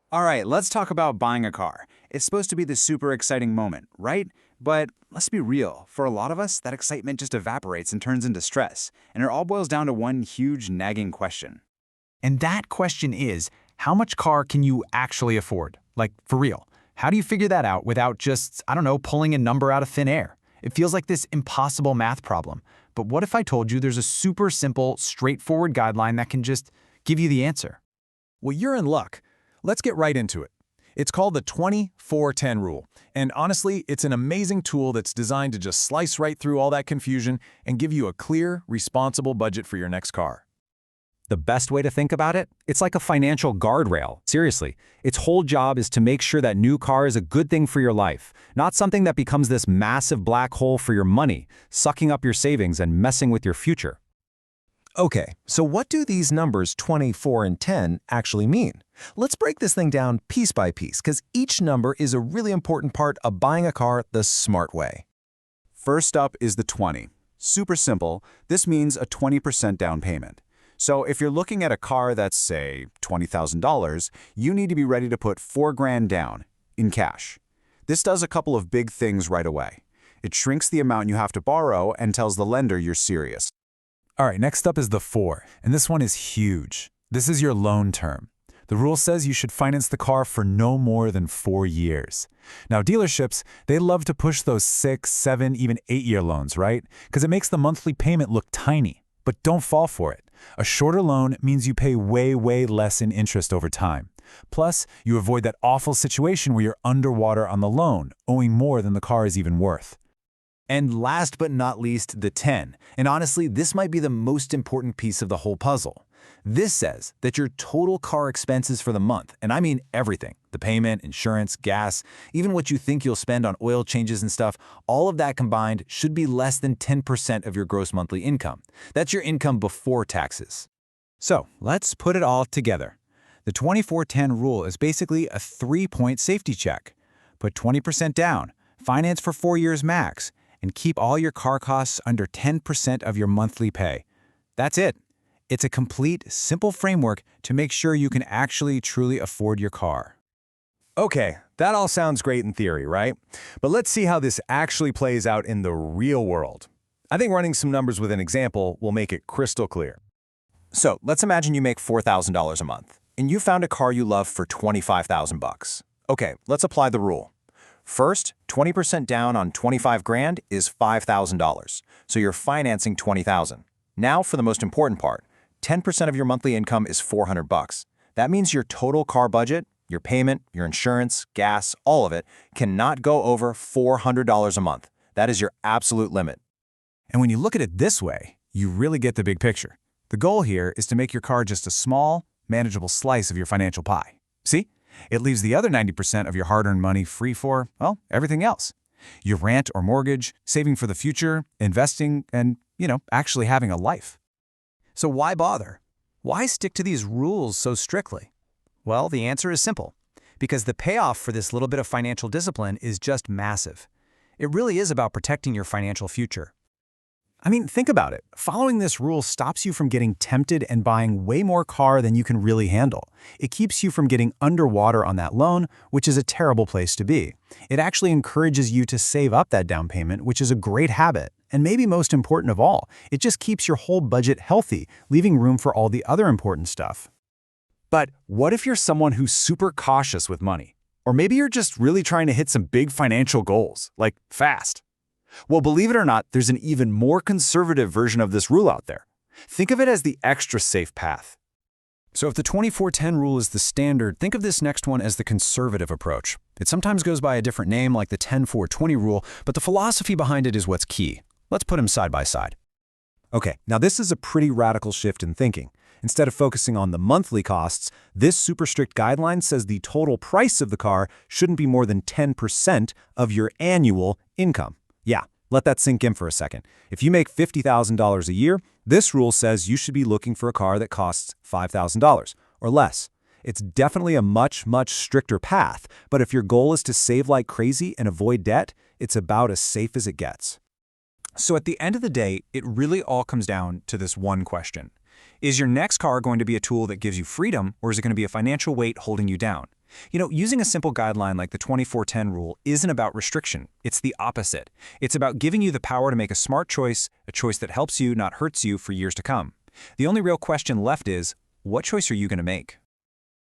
All right, let's talk about buying a car. It's supposed to be the super exciting moment, right? But let's be real. For a lot of us, that excitement just evaporates and turns into stress, and it all boils down to one huge nagging question. And that question is, how much car can you actually afford? Like, for real. How do you figure that out without just, I don't know, pulling a number out of thin air? It feels like this impossible math problem. But what if I told you there's a super simple, straightforward guideline that can just give you the answer? Well, you're in luck. Let's get right into it. It's called the 20-4-10 rule, and honestly, it's an amazing tool that's designed to just slice right through all that confusion and give you a clear, responsible budget for your next car. The best way to think about it? It's like a financial guardrail. Seriously, its whole job is to make sure that new car is a good thing for your life, not something that becomes this massive black hole for your money, sucking up your savings and messing with your future. Okay, so what do these numbers 24 and 10 actually mean? Let's break this thing down piece by piece, because each number is a really important part of buying a car the smart way. First up is the 20. Super simple. This means a 20% down payment. So if you're looking at a car that's, say, $20,000, you need to be ready to put $4,000 down in cash. This does a couple of big things right away. It shrinks the amount you have to borrow and tells the lender you're serious. All right, next up is the 4, and this one is huge. This is your loan term. The rule says you should finance the car for no more than 4 years. Now, dealerships, they love to push those 6, 7, even 8-year loans, right? Because it makes the monthly payment look tiny. But don't fall for it. A shorter loan means you pay way less in interest over time. Plus, you avoid that awful situation where you're underwater on the loan, owing more than the car is even worth. And last but not least, the 10. And honestly, this might be the most important piece of the whole puzzle. This says that your total car expenses for the month, and I mean everything, the payment, insurance, gas, even what you think you'll spend on oil changes and stuff, all of that combined should be less than 10% of your gross monthly income. That's your income before taxes. So let's put it all together. The 24-10 rule is basically a 3-point safety check. Put 20% down, finance for 4 years max, and keep all your car costs under 10% of your monthly pay. That's it. It's a complete, simple framework to make sure you can actually truly afford your car. Okay, that all sounds great in theory, right? But let's see how this actually plays out in the real world. I think running some numbers with an example will make it crystal clear. So let's imagine you make $4,000 a month, and you found a car you love for $25,000. Okay, let's apply the rule. First, 20% down on $25,000 is $5,000, so you're financing $20,000. Now for the most important part, 10% of your monthly income is $400. That means your total car budget, your payment, your insurance, gas, all of it, cannot go over $400 a month. That is your absolute limit. And when you look at it this way, you really get the big picture. The goal here is to make your car just a small, manageable slice of your financial pie. See? It leaves the other 90% of your hard-earned money free for, well, everything else. Your rent or mortgage, saving for the future, investing, and, actually having a life. So why bother? Why stick to these rules so strictly? Well, the answer is simple. Because the payoff for this little bit of financial discipline is just massive. It really is about protecting your financial future. I mean, think about it. Following this rule stops you from getting tempted and buying way more car than you can really handle. It keeps you from getting underwater on that loan, which is a terrible place to be. It actually encourages you to save up that down payment, which is a great habit. And maybe most important of all, it just keeps your whole budget healthy, leaving room for all the other important stuff. But what if you're someone who's super cautious with money? Or maybe you're just really trying to hit some big financial goals, like fast. Well, believe it or not, there's an even more conservative version of this rule out there. Think of it as the extra safe path. So if the 24-10 rule is the standard, think of this next one as the conservative approach. It sometimes goes by a different name like the 10-4-20 rule, but the philosophy behind it is what's key. Let's put them side by side. Okay, now this is a pretty radical shift in thinking. Instead of focusing on the monthly costs, this super strict guideline says the total price of the car shouldn't be more than 10% of your annual income. Yeah, let that sink in for a second. If you make $50,000 a year, this rule says you should be looking for a car that costs $5,000 or less. It's definitely a much stricter path, but if your goal is to save like crazy and avoid debt, it's about as safe as it gets. So at the end of the day, it really all comes down to this one question. Is your next car going to be a tool that gives you freedom, or is it going to be a financial weight holding you down? You know, using a simple guideline like the 24/10 rule isn't about restriction. It's the opposite. It's about giving you the power to make a smart choice, a choice that helps you, not hurts you for years to come. The only real question left is, what choice are you going to make?